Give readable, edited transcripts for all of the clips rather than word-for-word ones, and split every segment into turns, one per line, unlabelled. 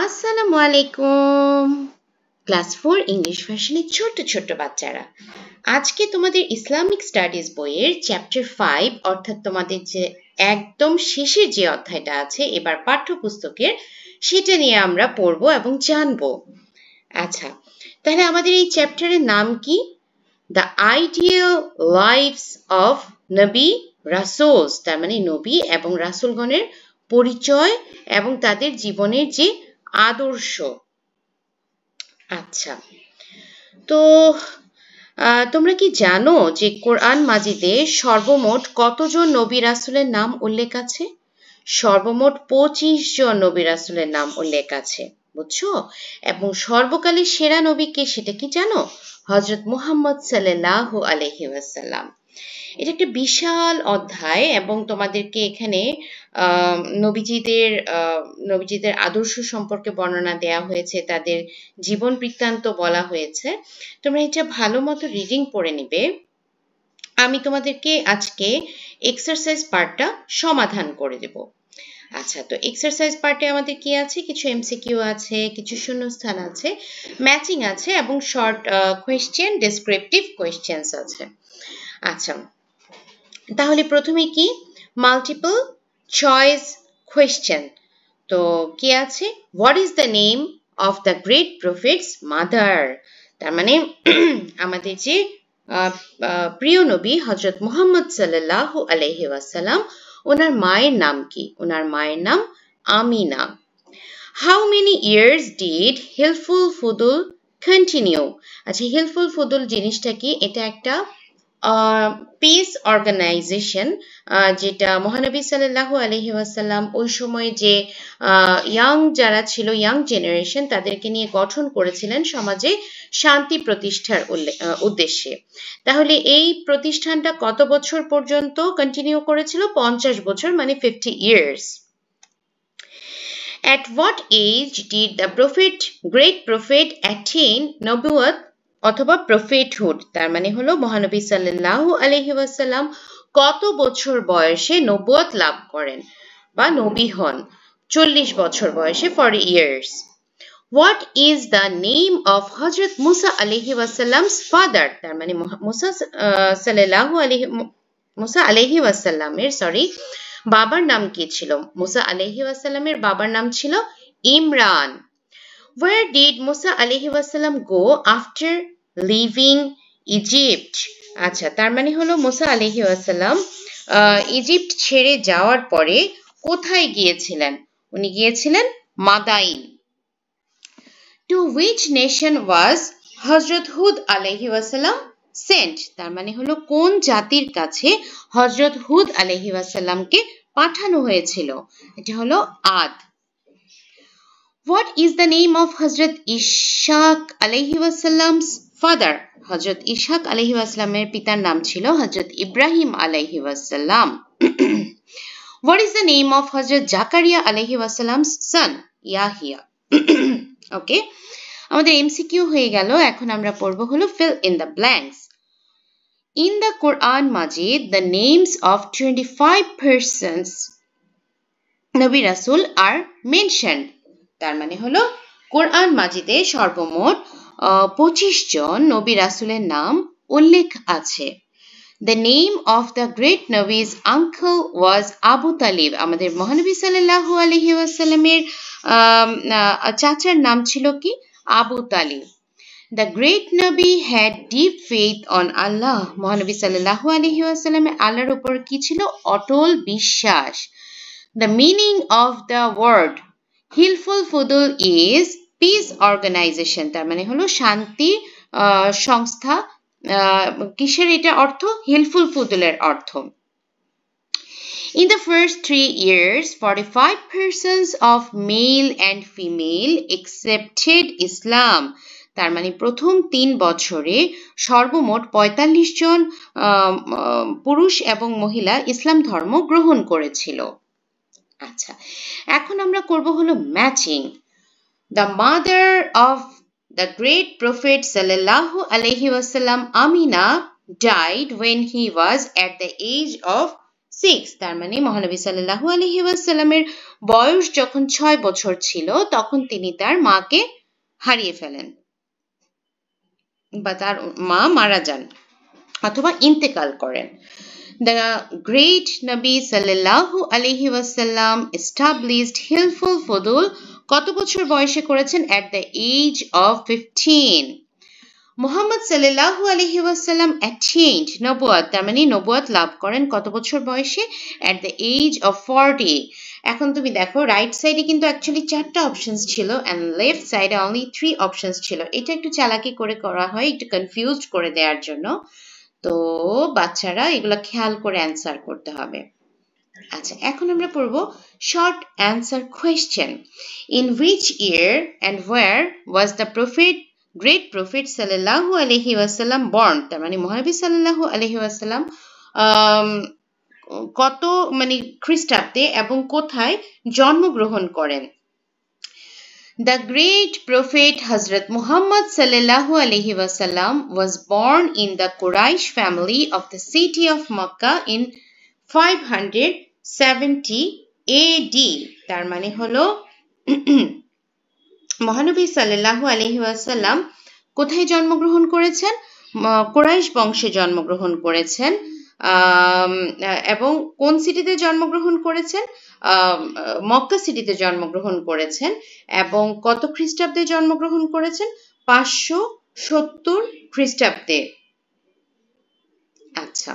আসসালামু আলাইকুম। Class 4 English ভার্সনে ছোট্ট ছোট্ট বাচ্চারা, আজকে তোমাদের ইসলামিক স্টাডিজ বইয়ের চ্যাপ্টার 5 অর্থাৎ তোমাদের যে একদম শেষের যে অধ্যায়টা আছে এবার পাঠ্যপুস্তকের, সেটা নিয়ে আমরা পড়বো এবং জানবো। আচ্ছা, তাহলে আমাদের এই চ্যাপ্টারের নাম কি? দ্য আইডিয়াল লাইফস অফ নবী রাসূলস, তার মানে নবী এবং রাসূলগণের পরিচয় এবং তাদের জীবনের যে আদর্শ। আচ্ছা, তো তোমরা কি জানো যে কোরআন মাজিদে সর্বমোট কতজন নবী রাসূলের নাম উল্লেখ আছে? সর্বমোট 25 জন নবী রাসূলের নাম উল্লেখ আছে, বুঝছো? এবং সর্বকালের সেরা নবী কে সেটা কি জানো? হযরত মুহাম্মদ সাল্লাল্লাহু আলাইহি ওয়াসাল্লাম। এটা একটা বিশাল অধ্যায় এবং তোমাদেরকে এখানে নবীজিদের আদর্শ সম্পর্কে বর্ণনা দেওয়া হয়েছে, তাদের জীবন বৃত্তান্ত বলা হয়েছে। তোমরা এটা ভালো মতো রিডিং পড়ে নিবে। আমি তোমাদেরকে আজকে এক্সারসাইজ পার্টটা সমাধান করে দেব। আচ্ছা, তো এক্সারসাইজ পার্টে আমাদের কি আছে? কিছু এমসিকিউ আছে, কিছু শূন্যস্থান আছে, ম্যাচিং আছে এবং শর্ট কোয়েশ্চেন, ডেসক্রিপটিভ কোয়েশ্চেন্স আছে। আচ্ছা, তাহলে প্রথমে কি? Multiple choice question. তো কি আছে? What is the name of the great profits mother? তার মানে আমাদের যে প্রিয় নবী হযরত মুহাম্মদ সাল্লাল্লাহু আলাইহি ওয়াসাল্লাম, ওনার মায়ের নাম কি? ওনার মায়ের নাম Amina. How many years did Hilful Fudul continue? আচ্ছা, হিলফুল ফুদুল জিনিসটা কি? এটা একটা পিস অর্গানাইজেশন, যেটা মহানবী সাল্লাল্লাহু আলাইহি ওয়াসাল্লাম ওই সময় যে ইয়াং যারা ছিল, ইয়াং জেনারেশন, তাদেরকে নিয়ে গঠন করেছিলেন সমাজে শান্তি প্রতিষ্ঠার উদ্দেশ্যে। তাহলে এই প্রতিষ্ঠানটা কত বছর পর্যন্ত কন্টিনিউ করেছিল? 50 বছর, মানে 50 years. At what age did the great prophet attain নবুয়ত অথবা প্রফেটহুড? তার মানে হলো মহানবী সাল্লাল্লাহু আলাইহি ওয়াসাল্লাম কত বছর বয়সে নবুয়ত লাভ করেন বা নবী হন? 40 বছর বয়সে, 40 years. What is the name of হযরত মুসা আলাইহি ওয়াসাল্লাম's father? তার মানে মুসা আলাইহি ওয়াসাল্লামের বাবার নাম কি ছিল? মুসা আলাইহি ওয়াসাল্লামের বাবার নাম ছিল ইমরান। Where did মুসা আলাইহি ওয়াসাল্লাম go after leaving Egypt? আচ্ছা, তার মানে হলো মুসা আলাইহি ওয়াসাল্লাম ইজিপ্ট ছেড়ে যাওয়ার পরে কোথায় গিয়েছিলেন? উনি গিয়েছিলেন মাদাইন। To which nation was হযরত হুদ আলাইহি ওয়াসাল্লাম sent? তার মানে হলো কোন জাতির কাছে হযরত হুদ আলাইহি ওয়াসাল্লামকে পাঠানো হয়েছিল? এটা হলো আদ। What is the name of হযরত ইসহাক আলাইহি ওয়াসাল্লাম's father? হযরত ইসহাক আলাইহি ওয়াসাল্লামের পিতার নাম ছিল হযরত ইব্রাহিম আলাইহি ওয়াসাল্লাম। What is the name of হযরত জাকারিয়া আলাইহি ওয়াসাল্লাম's son? ইয়াহিয়া। ওকে, আমাদের এমসিকিউ হয়ে গেল। এখন আমরা পড়ব হলো fill in the blanks. In the Quran Majid, the names of 25 persons নবী রাসূল are mentioned. তার মানে হলো কোরআন মাজিদে সর্বমোট 25 জন নবী রাসূলের নাম উল্লেখ আছে। The name of the great Nabi's uncle was Abu Talib. আমাদের মহানবী সাল্লাল্লাহু আলাইহি ওয়াসাল্লামের চাচার নাম ছিল কি? Abu Talib. The great Nabi had deep faith on Allah. মহানবী সাল্লাল্লাহু আলাইহি ওয়াসাল্লামের আল্লাহর উপর কি ছিল? অটল বিশ্বাস। The meaning of the word Hilful ফুদুল is peace organization. তার মানে হলো শান্তি সংস্থা। কিসের এটা অর্থ? হিলফুল ফুদুলের অর্থ। In the first 3 years, 45 persons of male and female accepted Islam. তার মানে প্রথম 3 বছরে সর্বমোট 45 জন পুরুষ এবং মহিলা ইসলাম ধর্ম গ্রহণ করেছিল। আচ্ছা, এখন আমরা করব হলো matching. The mother of the great prophet sallallahu alaihi wasallam, Amina, died when he was at the age of 6 তার মানে মহানবী সাল্লাল্লাহু আলাইহি ওয়াসাল্লামের বয়স যখন 6 বছর ছিল তখন তিনি তার মাকে হারিয়ে ফেলেন বা তার মা মারা যান অথবা ইন্তেকাল করেন। The great Nabi sallallahu alaihi wasallam established Hilful Fudul কত বছর বয়সে করেছেন? At the age of 15. Muhammad সাল্লাল্লাহু আলাইহি ওয়াসাল্লাম attained নবুয়ত তার মানে নবুয়ত লাভ করেন কত বছর বয়সে? At the age of 40. এখন তুমি দেখো রাইট সাইডে কিন্তু অ্যাকচুয়ালি 4টা অপশনস ছিল এন্ড লেফট সাইডে অনলি 3 অপশনস ছিল। এটা একটু চালাকি করে করা হয় একটু কনফিউজড করে দেওয়ার জন্য। তো বাচ্চারা এগুলো খেয়াল করে অ্যান্সার করতে হবে। আচ্ছা এখন আমরা পড়ব short answer question. In which year and where was the great prophet সাল্লাল্লাহু আলাইহি ওয়াসাল্লাম বর্ন? তার মানে মহানবী সাল্লাল্লাহু আলাইহি ওয়াসাল্লাম কত মানে খ্রিস্টাব্দে এবং কোথায় জন্মগ্রহণ করেন? The great prophet Hazrat Muhammad sallallahu alaihi wasallam was born in the Quraysh family of the city of Makkah in 570 AD. তার মানে হলো মহানবী সাল্লাল্লাহু আলাইহি ওয়াসাল্লাম কোথায় জন্মগ্রহণ করেছেন? কুরাইশ বংশে জন্মগ্রহণ করেছেন এবং কোন সিটিতে জন্মগ্রহণ করেছেন? মক্কা সিটিতে জন্মগ্রহণ করেছেন এবং কত খ্রিস্টাব্দে জন্মগ্রহণ করেছেন? 570 খ্রিস্টাব্দে। আচ্ছা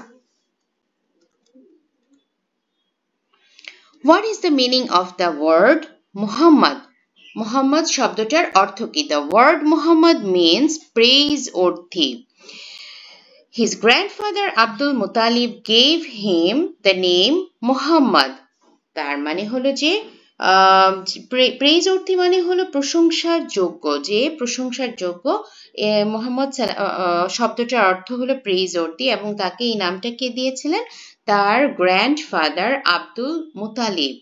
What is the meaning of the word Muhammad? Muhammad শব্দটার অর্থ কি? The word Muhammad means praiseworthy. His grandfather Abdul Muttalib gave him the name Muhammad. তার মানে হলো যে প্রেইজওর্থি মানে হলো প্রশংসার যোগ্য, যে প্রশংসার যোগ্য। মোহাম্মদ শব্দটার অর্থ হলো প্রেইজওর্থি এবং তাকে এই নামটা কে দিয়েছিলেন? তার grandfather Abdul Muttalib.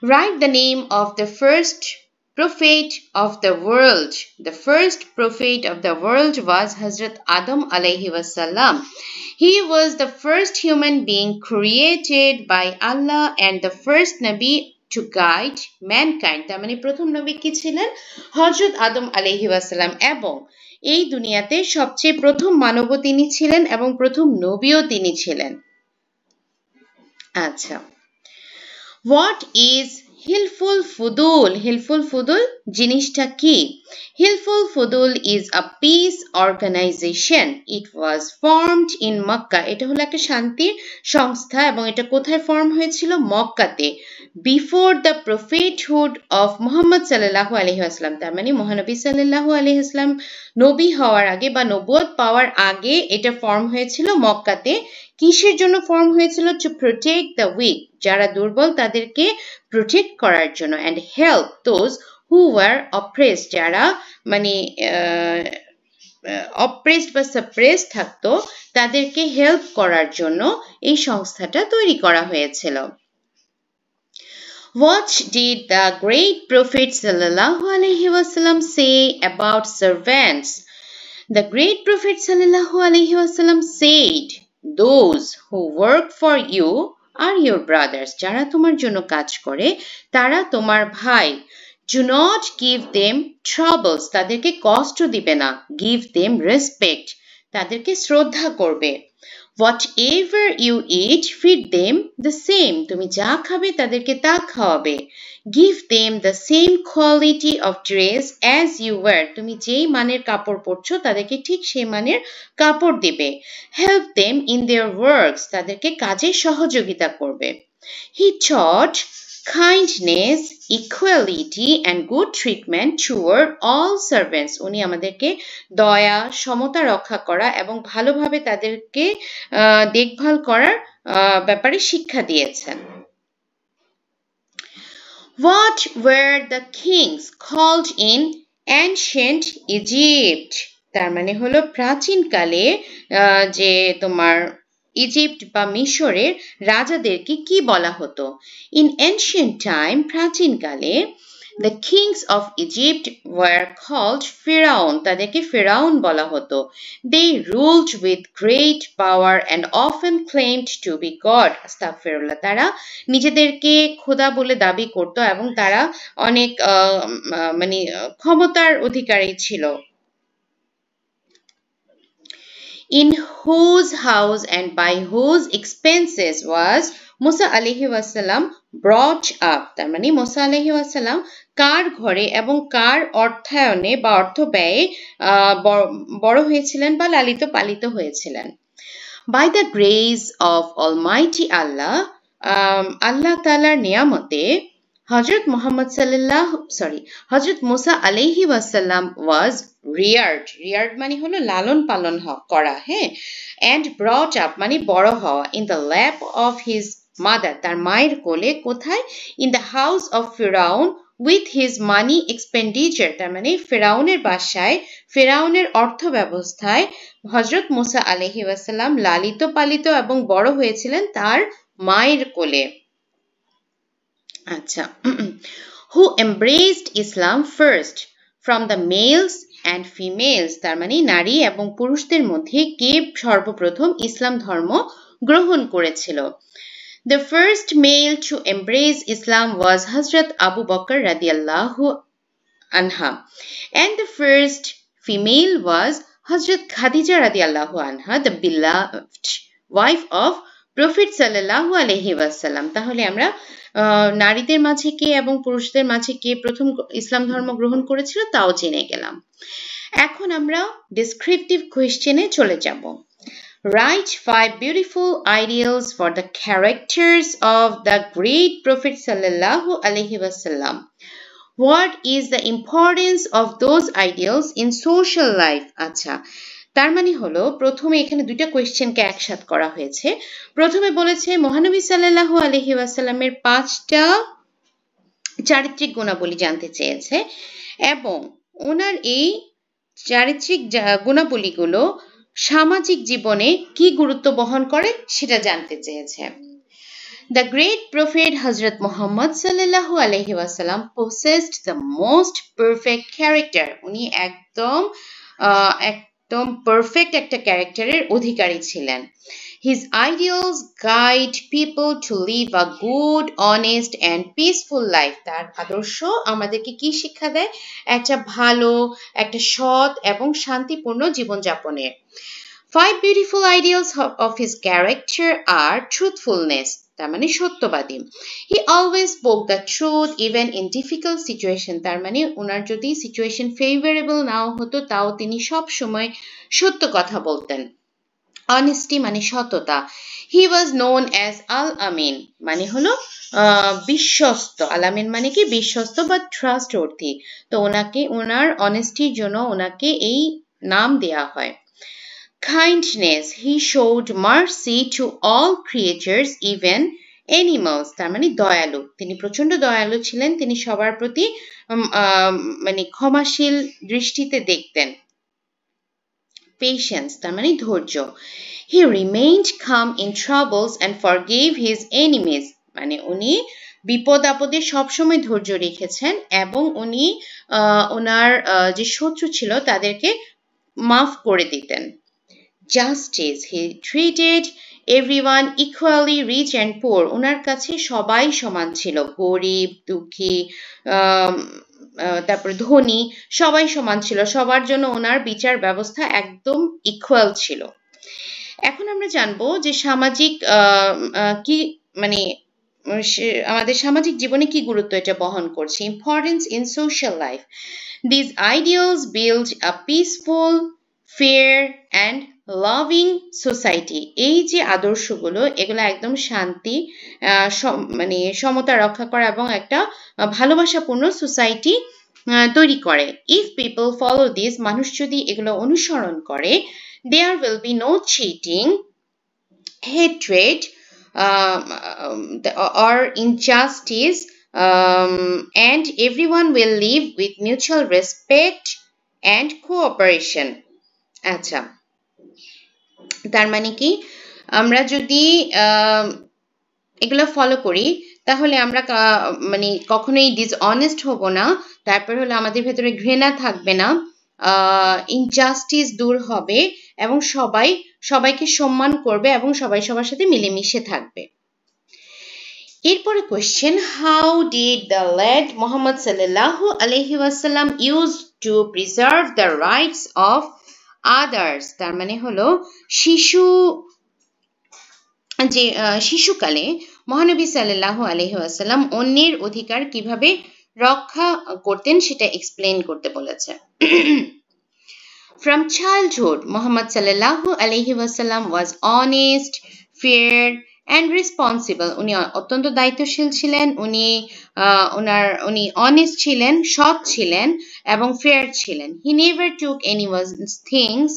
Write the name of the first prophet of the world. The first prophet of the world was Hazrat Adam alayhi wasallam. He was the first human being created by Allah and the first Nabi to guide mankind. তার মানে প্রথম নবী কি ছিলেন? হযরত আদম আলাইহি ওয়াসাল্লাম এবং এই দুনিয়াতে সবচেয়ে প্রথম মানবও তিনি ছিলেন এবং প্রথম নবীও তিনি ছিলেন। আচ্ছা What is Hilful Fudul? Hilful Fudul জিনিসটা কি? Hilful Fudul is a peace organization. It was formed in Makkah. এটা হলো একটা শান্তির সংস্থা এবং এটা কোথায় ফর্ম হয়েছিল? মক্কাতে। Before the prophethood of Muhammad sallallahu alaihi wasallam. তার মানে মহানবী সাল্লাল্লাহু আলাইহি ওয়াসাল্লাম নবী হওয়ার আগে বা নবুয়ত পাওয়ার আগে এটা ফর্ম হয়েছিল মক্কাতে। কিসের জন্য ফর্ম হয়েছিল? টু প্রোটেক্ট দ্য উইক, যারা দুর্বল তাদেরকে প্রোটেক্ট করার জন্য, and help those who were oppressed, যারা মানে অপ্রেসড বা সাপ্রেস থাকতো তাদেরকে হেল্প করার জন্য এই সংস্থাটা তৈরি করা হয়েছিল। What did the great prophet sallallahu alaihi wasallam say about servants? The great prophet sallallahu alaihi wasallam said, Those who work for you are your brothers. যারা তোমার জন্য কাজ করে তারা তোমার ভাই। Do not give them troubles. তাদেরকে কষ্ট দিবে না। Give them respect. তাদেরকে শ্রদ্ধা করবে। Whatever you eat, feed them the same. তুমি যা খাবে তাদেরকে তা খাওয়াবে। Give them the same quality of dress as you wear. তুমি যেই মানের কাপড় পরছো তাদেরকে ঠিক সেই মানের কাপড় দিবে। Help them in their works. তাদেরকে কাজে সহযোগিতা করবে। He taught kindness, equality and good treatment toward all servants. উনি আমাদেরকে দয়া, সমতা রক্ষা করা এবং ভালোভাবে তাদেরকে দেখভাল করার ব্যাপারে শিক্ষা দিয়েছেন। What were the kings called in ancient Egypt? তার মানে হলো প্রাচীনকালে যে তোমার ইজিপ্ট বা মিশরের রাজাদেরকে কি বলা হতো? In ancient time, প্রাচীনকালে The kings of Egypt were called Pharaoh. তাদেরকে ফেরাউন বলা হতো। They ruled with great power and often claimed to be God. আস্তাগফিরুল্লাহ। তারা নিজেদেরকে খোদা বলে দাবি করত এবং তারা অনেক মানে ক্ষমতার অধিকারী ছিল। In whose house and by whose expenses was Musa alayhi wasallam brought up? তার মানে মুসা আলাইহি ওয়াসাল্লাম কার ঘরে এবং কার অর্থায়নে বা অর্থ ব্যয়ে বড় হয়েছিলেন বা লালিত পালিত হয়েছিলেন? By the grace of Almighty Allah, আল্লাহ তাআলার নিয়ামতে Hazrat Musa alayhi wasallam was reared মানে হলো লালন পালন করা, হ্যাঁ, and brought up মানে বড় হওয়া in the lap of his mother, তার মায়ের কোলে, কোথায়? In the house of Pharaoh with his money expenditure, তার মানে ফেরাউনের বাসায় ফেরাউনের অর্থ ব্যবস্থায় হযরত মুসা আলাইহি ওয়াসাল্লাম লালিত পালিত এবং বড় হয়েছিলেন তার মায়ের কোলে। আচ্ছা, who embraced Islam first from the males and females, তার মানে নারী এবং পুরুষদের মধ্যে কে সর্বপ্রথম ইসলাম ধর্ম গ্রহণ করেছিল? The first male to embrace Islam was Hazrat Abu Bakr radiyallahu anha, and the first female was Hazrat Khadija radiyallahu anha, the beloved wife of Prophet sallallahu alaihi wasallam. তাহলে আমরা নারীদের মাঝে কে এবং পুরুষদের মাঝে কে প্রথম ইসলাম ধর্ম গ্রহণ করেছিল তাও জেনে গেলাম। এখন আমরা ডেসক্রিপটিভ কোয়েশ্চেনে চলে যাব। Write 5 beautiful ideals for the characters of the great Prophet sallallahu alaihi wasallam. What is the importance of those ideals in social life? আচ্ছা, তার মানে হলো প্রথমে এখানে দুইটা কোয়েশ্চেনকে একসাথ করা হয়েছে। প্রথমে বলেছে মহানবী সাল্লাল্লাহু আলাইহি ওয়াসাল্লামের 5টা চারিত্রিক গুণাবলী জানতে চেয়েছে এবং ওনার এই চারিত্রিক গুণাবলীগুলো সামাজিক জীবনে কি গুরুত্ব বহন করে সেটা জানতে চেয়েছে। The great prophet Hazrat Muhammad sallallahu alaihi wasallam possessed the most perfect character. উনি একদম পারফেক্ট একটা ক্যারেক্টারের অধিকারী ছিলেন। His ideals guide people to live a good, honest and peaceful life. তার আদর্শ আমাদেরকে কি শিক্ষা দেয়? একটা ভালো, একটা সৎ এবং শান্তিপূর্ণ জীবনযাপনের। 5 beautiful ideals of his character are truthfulness, তার মানে সত্যবাদী। He always spoke the truth even in difficult situation, তার মানে ওনার যদি সিচুয়েশন ফেভারেবল নাও হতো তাও তিনি সব সময় সত্য কথা বলতেন। Honesty মানে সততা। He was known as Al-Amin, মানে হলো বিশ্বস্ত। Al-Amin মানে কি? বিশ্বস্ত বা ট্রাস্টওয়ার্থি। তো ওনাকে ওনার অনেস্টির জন্য ওনাকে এই নাম দেয়া হয়। Kindness, he showed mercy to all creatures, even animals, তার মানে দয়ালু। তিনি প্রচন্ড দয়ালু ছিলেন, তিনি সবার প্রতি মানে ক্ষমাশীল দৃষ্টিতে দেখতেন। Patience, তার মানে ধৈর্য। He remained calm in troubles and forgave his enemies, মানে উনি বিপদ আপদে সবসময় ধৈর্য রেখেছেন এবং উনি ওনার যে শত্রু ছিল তাদেরকে মাফ করে দিতেন। Justice, he treated everyone equally, rich and poor. ওনার কাছে সবাই সমান ছিল, গরিব, দুঃখী, তারপরে ধনী, সবাই সমান ছিল, সবার জন্য ওনার বিচার ব্যবস্থা একদম ইকুয়াল ছিল। এখন আমরা জানবো যে সামাজিক কি মানে আমাদের সামাজিক জীবনে কি গুরুত্ব এটা বহন করছে। Importance in social life. These ideals build a peaceful, fair and loving society. এই যে আদর্শগুলো এগুলো একদম শান্তি মানে সমতা রক্ষা করা এবং একটা ভালোবাসাপূর্ণ সোসাইটি তৈরি করে। ইফ পিপল ফলো দিস, মানুষ যদি এগুলো অনুসরণ করে, there will be no cheating, hatred or injustice, and everyone will live with mutual respect and cooperation. আচ্ছা, তার মানে কি আমরা যদি এগুলো ফলো করি তাহলে আমরা মানে কখনোই ডিসঅনেস্ট হব না, তারপর হলো আমাদের ভেতরে ঘৃণা থাকবে না, ইনজাস্টিস দূর হবে এবং সবাইকে সম্মান করবে এবং সবাই সবার সাথে মিলেমিশে থাকবে। এরপরে question, how did the late Muhammad সাল্লাল্লাহু আলাইহি ওয়াসাল্লাম use to preserve the rights of others? তার মানে হলো শিশুকালে মহানবী সাল্লাল্লাহু আলাইহি ওয়াসাল্লাম অন্যের অধিকার কিভাবে রক্ষা করতেন সেটা এক্সপ্লেইন করতে বলেছে। From childhood, Muhammad sallallahu alaihi wasallam was honest, fair and responsible. উনি অত্যন্ত দায়িত্বশীল ছিলেন, উনি honest ছিলেন, সৎ ছিলেন এবং fair ছিলেন। He never took anyone's things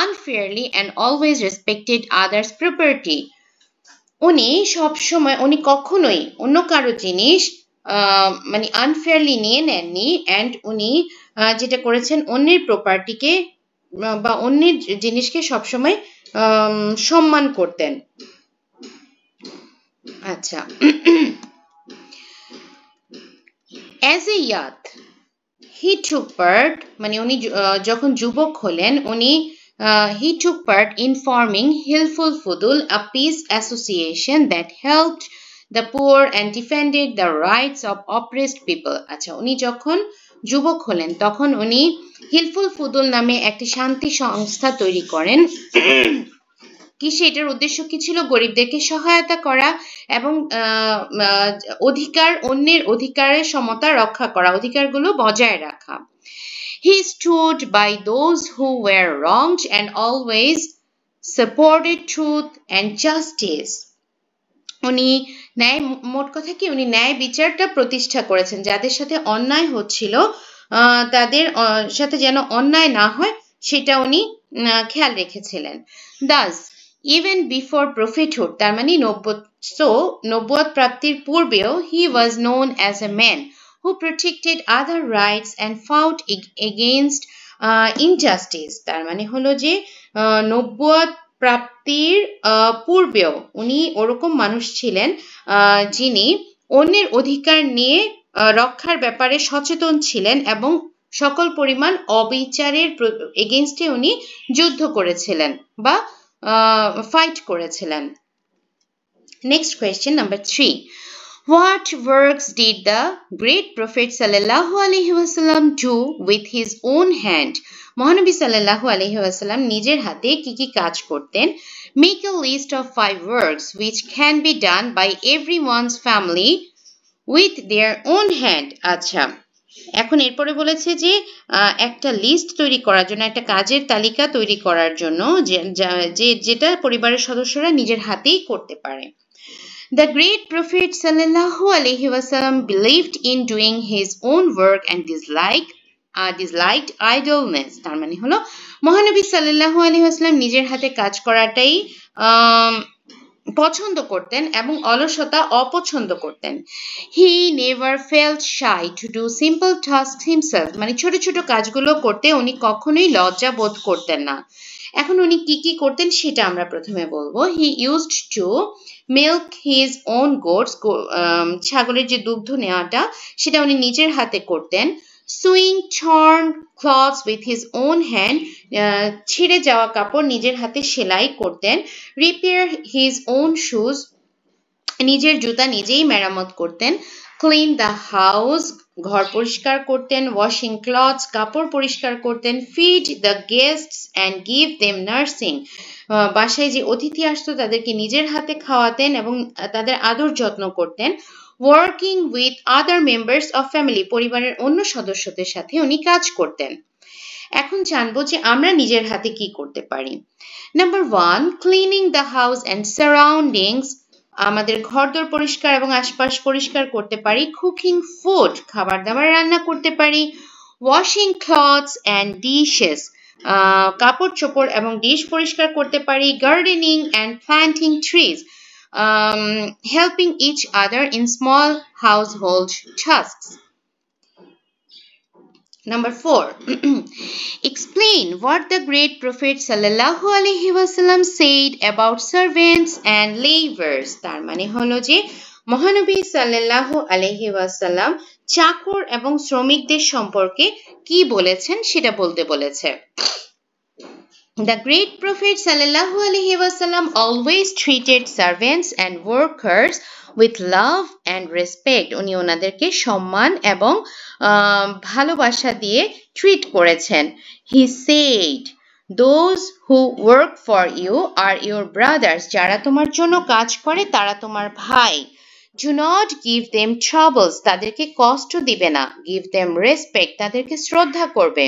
unfairly and always respected others' property. উনি কখনোই অন্য কারো জিনিস মানে আনফেয়ারলি নিয়ে নেননি, অ্যান্ড উনি যেটা করেছেন অন্যের প্রপার্টিকে বা অন্যের জিনিসকে সবসময় সম্মান করতেন। আচ্ছা, as a ইয়াথ he took part, মানে উনি যখন যুবক হলেন উনি he took part in forming Hilful Fudul, a peace association that helped the poor and defended the rights of oppressed people. আচ্ছা, উনি যখন যুবক হলেন তখন উনি হিলফুল ফুদুল নামে একটি শান্তি সংস্থা তৈরি করেন। কি সেটার উদ্দেশ্য কি ছিল? গরিবদেরকে সহায়তা করা এবং অন্যের অধিকারের সমতা রক্ষা করা, অধিকারগুলো বজায় রাখা। He stood by those who were wronged and always supported truth and justice. মোট কথা কি উনি ন্যায় বিচারটা প্রতিষ্ঠা করেছেন, যাদের সাথে অন্যায় হচ্ছিল তাদের সাথে যেন অন্যায় না হয় সেটা উনি খেয়াল রেখেছিলেন। Thus, even before prophethood, তার মানে নবুয়ত প্রাপ্তির পূর্বেও he was known as a man who protected other rights and fought against injustice. তার মানে হলো যে নবুয়ত প্রাপ্তির পূর্বেও উনি ওরকম মানুষ ছিলেন যিনি অন্যের অধিকার নিয়ে রক্ষার ব্যাপারে সচেতন ছিলেন এবং সকল পরিমাণ অবিচারের এগেইনস্টে উনি যুদ্ধ করেছিলেন বা ফাইট করেছিলেন। Next question number 3, What works did the great Prophet sallallahu alaihi wasallam do with his own hand? মহানবী সাল্লাল্লাহু আলাইহি ওয়াসাল্লাম নিজের হাতে কি কি কাজ করতেন? Make a list of 5 works which can be done by everyone's family with their own hand. আচ্ছা, এখন এরপরে বলেছে যে একটা লিস্ট তৈরি করার জন্য, একটা কাজের তালিকা তৈরি করার জন্য যেটা পরিবারের সদস্যরা নিজের হাতেই করতে পারে। The great Prophet sallallahu alaihi wasallam believed in doing his own work and disliked idleness. তার মানে হলো মহানবী সাল্লাল্লাহু আলাইহি ওয়াসাল্লাম নিজের হাতে কাজ করাটাই পছন্দ করতেন এবং অলসতা অপছন্দ করতেন। He never felt shy to do simple tasks himself. মানে ছোট ছোট কাজগুলো করতে উনি কখনোই লজ্জা বোধ করতেন না। এখন উনি কি কি করতেন সেটা আমরা প্রথমে বলবো। He used to milk his own goats. ছাগলের যে দুগ্ধ নেওয়াটা সেটা উনি নিজের হাতে করতেন। Sewing torn cloths with his own hand. ছিঁড়ে যাওয়া কাপড় নিজের হাতে সেলাই করতেন। Repair his own shoes. নিজের জুতা নিজেই মেরামত করতেন। Clean the house. ঘর পরিষ্কার করতেন। Washing clothes. কাপড় পরিষ্কার করতেন। Feed the guests and give them nursing. বাসায় যে অতিথি আসতো তাদেরকে নিজের হাতে খাওয়াতেন এবং তাদের আদর যত্ন করতেন। Working with other members of family. পরিবারের অন্য সদস্যদের সাথে উনি কাজ করতেন। এখন জানবো যে আমরা নিজের হাতে কি করতে পারি। Number 1, cleaning the house and surroundings. আমাদের ঘরদোর পরিষ্কার এবং আশপাশ পরিষ্কার করতে পারি। কুকিং ফুড, খাবার দাবার রান্না করতে পারি। ওয়াশিং ক্লথস অ্যান্ড ডিশেস, কাপড় চোপড় এবং ডিশ পরিষ্কার করতে পারি। Gardening and planting trees, helping each other in small household tasks. Number 4, explain what the great Prophet sallallahu alaihi wasallam said about servants and laborers. তার মানে হলো যে মহানবী সাল্লাল্লাহু আলাইহি ওয়াসাল্লাম চাকর এবং শ্রমিকদের সম্পর্কে কি বলেছেন সেটা বলতে বলেছে। The great Prophet sallallahu alaihi wasallam always treated servants and workers with love and respect. উনি ওনাদেরকে সম্মান এবং ভালোবাসা দিয়ে ট্রিট করেছেন। He said, those who work for you are your brothers. যারা তোমার জন্য কাজ করে তারা তোমার ভাই। Do not give them troubles. তাদেরকে কষ্ট দিবে না। Give them respect. তাদেরকে শ্রদ্ধা করবে।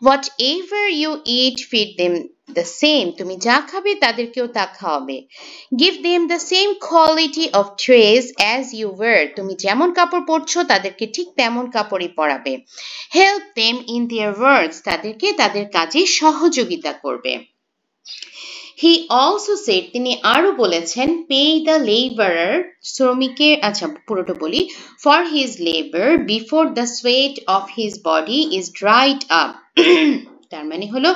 Whatever you eat, feed them the same. তুমি যা খাবে তাদেরকেও তা খাওয়াবে। Give them the same quality of dress as you wear. তুমি যেমন কাপড় পরছো তাদেরকে ঠিক তেমন কাপড়ই পরাবে। Help them in their works. তাদেরকে তাদের কাজে সহযোগিতা করবে। He also said, তিনি আরো বলেছেন, pay the laborer, শ্রমিকের পুরোটা বলি, for his labor before the sweat of his body is dried up. তার মানে হলো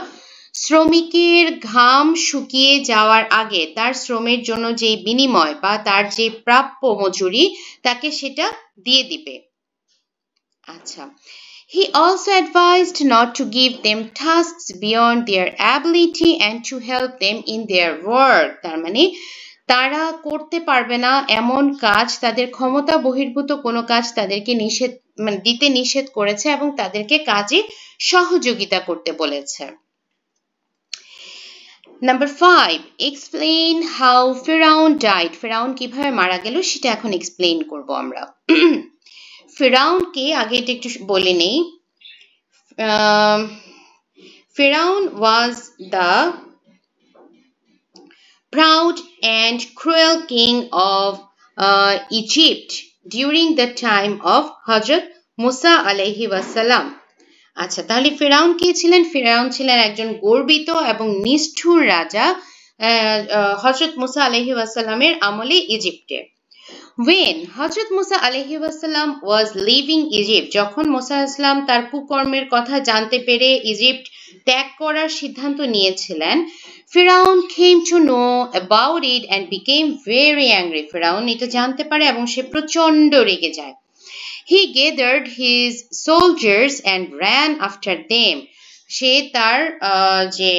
শ্রমিকের ঘাম শুকিয়ে যাওয়ার আগে তার শ্রমের জন্য যে বিনিময় বা তার যে প্রাপ্য মজুরি তাকে সেটা দিয়ে দিবে। আচ্ছা, He also advised not to give them tasks beyond their ability and to help them in their work. তার মানে তারা করতে পারবে না এমন কাজ, তাদের ক্ষমতা বহির্ভূত কোনো কাজ তাদেরকে দিতে নিষেধ করেছে এবং তাদেরকে কাজে সহযোগিতা করতে বলেছে। Number 5, explain how Firaun died. ফিরাউন কিভাবে মারা গেল সেটা এখন এক্সপ্লেইন করব আমরা। ফিরাউনকে আগে এটা একটু বলে নেই। Firaun was the proud and cruel king of Egypt during the time of Hazrat Musa alayhi wasalam. আচ্ছা, তাহলে ফিরাউন কে ছিলেন? ফিরাউন ছিলেন একজন গর্বিত এবং নিষ্ঠুর রাজা হযরত মুসা আলাইহি ওয়াসাল্লামের আমলে ইজিপ্টে। When Hazrat Musa alayhi wasallam was leaving Egypt, যখন মুসা ইসলাম তার কুকর্মের কথা জানতে পেরে ইজিপ্ট ত্যাগ করার সিদ্ধান্ত নিয়েছিলেন, ফিরাউন came to know about it and became very angry. ফিরাউন এটা জানতে পারে এবং সে প্রচন্ড রেগে যায়। He gathered his soldiers and ran after them. সে তার যে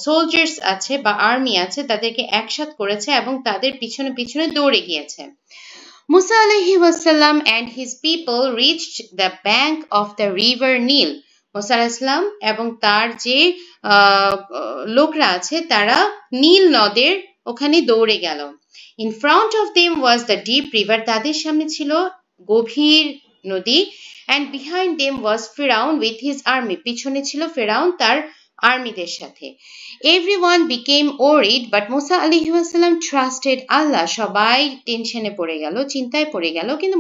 সোলজার্স আছে বা আর্মি আছে তাদেরকে একসাথ করেছে এবং তাদের পিছনে পিছনে দৌড়ে গিয়েছে। মুসা আলাইহি ওয়াসাল্লাম and his people reached the bank of the river Nile. মুসা আলাইহিস সালাম এবং তার যে লোকরা আছে তারা নীল নদের ওখানে দৌড়ে গেল। In front of them was the deep river. তাদের সামনে ছিল গভীর নদী। And behind them was Firaun with his army. পিছনে ছিল ফিরাউন তার আর্মিদের সাথে। Everyone became worried, but Musa alayhi wasallam trusted Allah. সবাই টেনশনে পড়ে গেল, চিন্তায় পড়ে গেল, কিন্তু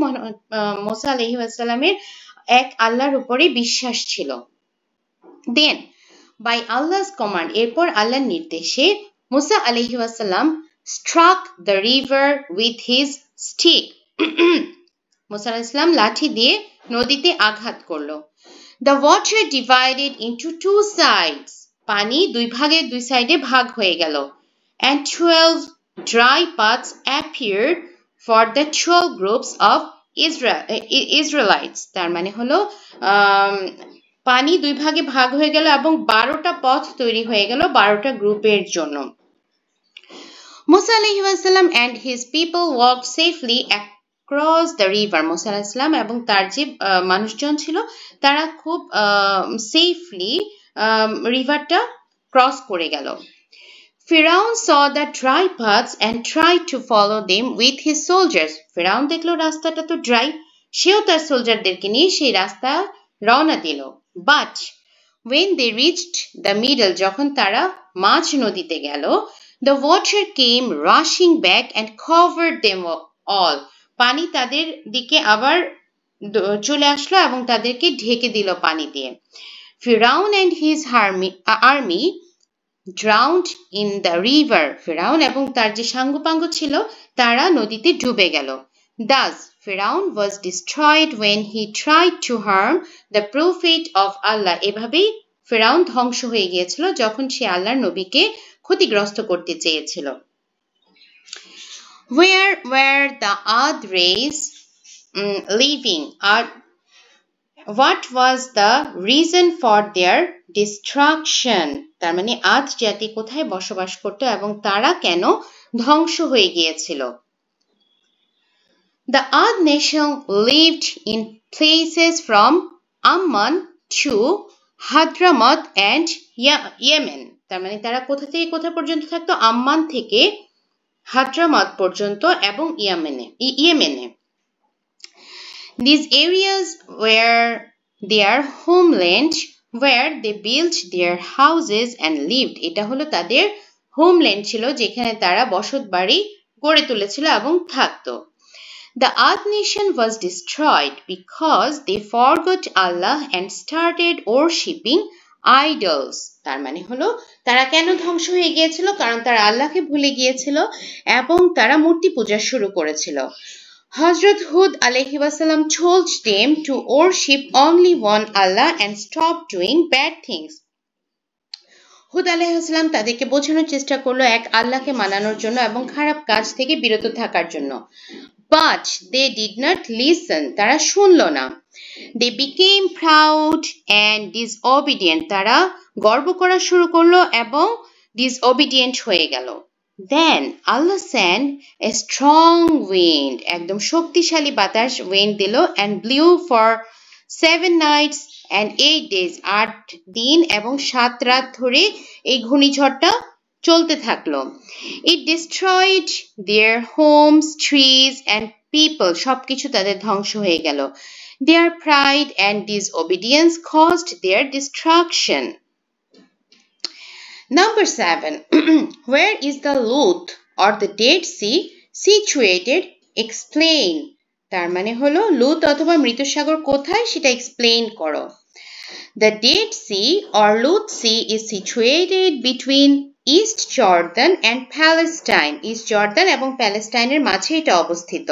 মুসা আলাইহি ওয়াসাল্লামের এক আল্লাহর উপরে বিশ্বাস ছিল। Then, by Allah's command, এরপর আল্লাহর নির্দেশে মুসা আলাইহি ওয়াসাল্লাম struck the river with his stick. মুসা আলাইহিস সালাম লাঠি দিয়ে নদীতে আঘাত করলো। The water divided into two sides. পানি দুই সাইডে ভাগ হয়ে গেল। And 12 dry paths appeared for the 12 groups of Israelites. তার মানে হলো পানি দুই ভাগে ভাগ হয়ে গেল এবং 12টা পথ তৈরি হয়ে গেল 12টা গ্রুপের জন্য। Musa alayhi wasallam and his people walked safely across the river. মুসা আলাইহিস সালাম এবং তার যে মানুষজন ছিল তারা খুব সেফলি রিভারটা ক্রস করে গেল। Firaun saw the dry paths and tried to follow them with his soldiers. ফিরাউন দেখলো রাস্তাটা তো ড্রাই, সেও তার সোলজারদেরকে নিয়ে সেই রাস্তা রওনা দিল। But when they reached the middle, যখন তারা মাঝ নদীতে গেল, the water came rushing back and covered them all. পানি তাদের দিকে আবার চলে আসলো এবং তাদেরকে ঢেকে দিল পানি দিয়ে। Firaun and his army drowned in the river. ফিরাউন এবং তার যে সাঙ্গপাঙ্গ ছিল তারা নদীতে ডুবে গেল। Thus, Firaun was destroyed when he tried to harm the prophet of Allah. এভাবেই ফিরাউন ধ্বংস হয়ে গিয়েছিল যখন সে আল্লাহর নবীকে ক্ষতিগ্রস্ত করতে চেয়েছিল। Where were the Ad race living? What was the reason for their destruction? তার মানে আদ জাতি কোথায় বসবাস করত এবং তারা কেন ধ্বংস হয়ে গিয়েছিল? The Ad nation lived in places from Amman to Hadramaut and Yemen. তার মানে তারা কোথা থেকে কোথা পর্যন্ত থাকতো? আম্মান থেকে হাদ্রামাত পর্যন্ত এবং ইয়েমেনে। These areas were their homeland where they built their houses and lived. এটা হলো তাদের হোমল্যান্ড ছিল যেখানে তারা বসত বাড়ি গড়ে তুলেছিল এবং থাকতো। The Ad nation was destroyed because they forgot Allah and started worshipping idols. তার মানে হলো তারা কেন ধ্বংস হয়ে গিয়েছিল? কারণ তারা আল্লাহকে ভুলে গিয়েছিল এবং তারা মূর্তি পূজা শুরু করেছিল। Hazrat Hud alayhi wasallam told them to worship only one Allah and stop doing bad things. হুদ আলাইহিসসালাম তাদেরকে বোঝানোর চেষ্টা করলো এক আল্লাহকে মানানোর জন্য এবং খারাপ কাজ থেকে বিরত থাকার জন্য। But they did not listen. তারা শুনলো না। They became proud and disobedient. তারা গর্ব করা শুরু করলো এবং disobedient হয়ে গেল। Then Allah sent a strong wind. একদম শক্তিশালী বাতাস wind দিল and blew for 7 nights and 8 days. 8 দিন এবং 7 রাত ধরে এই ঘূর্ণিঝড়টা চলতে থাকলো। It destroyed their homes, trees and people. সবকিছু তাদের ধ্বংস হয়ে গেল। Their pride and disobedience caused their destruction. Number 7. Where is the Lut or the Dead Sea situated? Explain. তার মানে হলো লুত অথবা মৃত সাগর কোথায় সেটা explain করো। The Dead Sea or Lut Sea is situated between East Jordan and Palestine. East Jordan এবং প্যালেস্টাইনের মাঝে এটা অবস্থিত।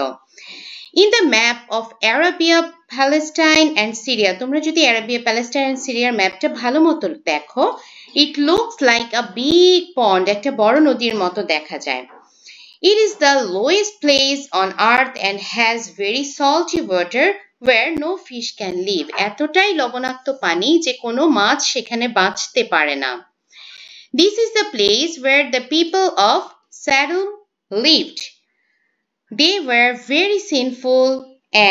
In the map of Arabia, Palestine and Syria, তোমরা যদি আরাবিয়া, প্যালেস্টাইন and সিরিয়ার ম্যাপটা ভালো মতো দেখো, it looks like a big pond, একটা বড় নদীর মতো দেখা যায়। It is the lowest place on earth and has very salty water where no fish can live. এতটাই লবণাক্ত পানি যে কোনো মাছ সেখানে বাঁচতে পারে না। This is the place where the people of Sodom lived. They were very sinful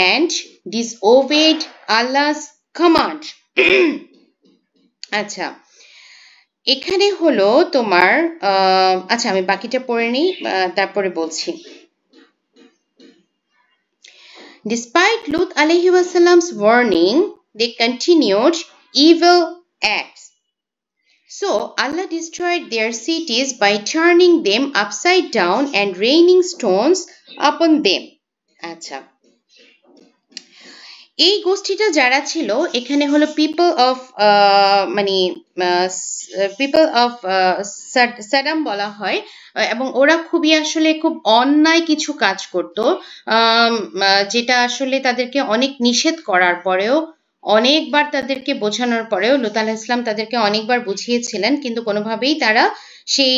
and disobeyed Allah's command. আচ্ছা, এখানে হলো তোমার আচ্ছা আমি বাকিটা পড়ে নিই তারপরে বলছি। Despite Lut alayhi wasallam's warning, they continued evil acts. So Allah destroyed their cities by turning them upside down and raining stones upon them. আচ্ছা, এই গোষ্ঠীটা যারা ছিল এখানে হলো পিপল অফ সাদাম বলা হয় এবং ওরা খুবই আসলে খুব অন্যায় কিছু কাজ করত যেটা আসলে তাদেরকে অনেক নিষেধ করার পরেও অনেকবার তাদেরকে বোঝানোর পরেও লূত আলাইহিস সালাম তাদেরকে অনেকবার বুঝিয়েছিলেন কিন্তু কোনোভাবেই তারা সেই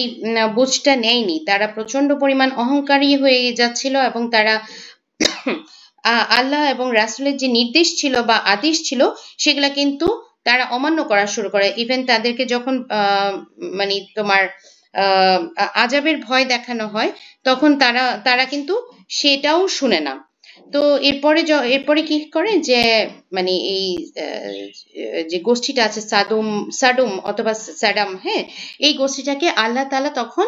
বুঝটা নেয়নি। তারা প্রচন্ড পরিমাণ অহংকারী হয়ে যাচ্ছিল এবং তারা আল্লাহ এবং রাসূলের যে নির্দেশ ছিল বা আদেশ ছিল সেগুলা কিন্তু তারা অমান্য করা শুরু করে। ইভেন তাদেরকে যখন মানে তোমার আযাবের ভয় দেখানো হয় তখন তারা কিন্তু সেটাও শুনে না। তো এরপরে কি করে যে মানে এই যে গোষ্ঠীটা আছে সাদুম অথবা সাদাম, হ্যাঁ, এই গোষ্ঠীটাকে আল্লাহ তাআলা তখন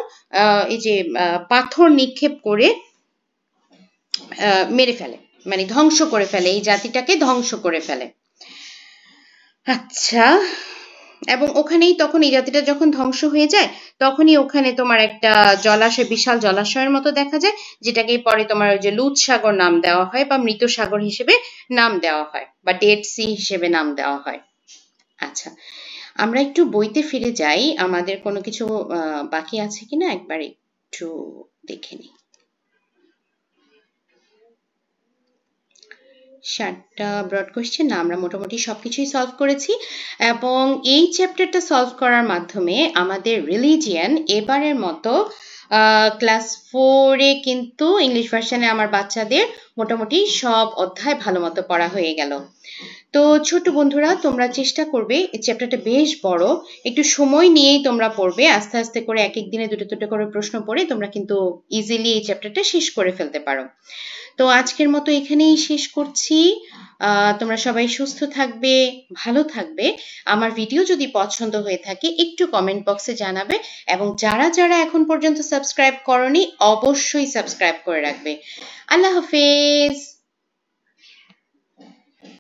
এই যে পাথর নিক্ষেপ করে মেরে ফেলে, মানে ধ্বংস করে ফেলে, এই জাতিটাকে ধ্বংস করে ফেলে। আচ্ছা, এবং ওখানেই তখন এই জাতিটা যখন ধ্বংস হয়ে যায় তখনই ওখানে তোমার একটা জলাশয়, বিশাল জলাশয়ের মতো দেখা যায় যেটাকে পরে তোমার ওই যে লুত সাগর নাম দেওয়া হয় বা মৃত সাগর হিসেবে নাম দেওয়া হয় বা ডেড সি হিসেবে নাম দেওয়া হয়। আচ্ছা, আমরা একটু বইতে ফিরে যাই, আমাদের কোনো কিছু বাকি আছে কিনা একবার একটু দেখে নিই। 7টা ব্রড কোয়েশ্চেন না, আমরা মোটামুটি সবকিছুই সলভ করেছি এবং এই চ্যাপ্টারটা সলভ করার মাধ্যমে আমাদের রিলিজিয়ান এবারের মতো ক্লাস 4-এ কিন্তু ইংলিশ ভার্সনে আমার বাচ্চাদের মোটামুটি সব অধ্যায় ভালো মতো পড়া হয়ে গেল। তো ছোট বন্ধুরা, তোমরা চেষ্টা করবে, এই চ্যাপ্টারটা বেশ বড়, একটু সময় নিয়েই তোমরা পড়বে। আস্তে আস্তে করে এক এক দিনে দুটো দুটো করে প্রশ্ন পড়ে তোমরা কিন্তু ইজিলি এই চ্যাপ্টারটা শেষ করে ফেলতে পারো। তো আজকের মতো এখানেই শেষ করছি। তোমরা সবাই সুস্থ থাকবে, ভালো থাকবে। আমার ভিডিও যদি পছন্দ হয়ে থাকে একটু কমেন্ট বক্সে জানাবে, এবং যারা যারা এখন পর্যন্ত সাবস্ক্রাইব করনি অবশ্যই সাবস্ক্রাইব করে রাখবে। আল্লাহ হাফেজ।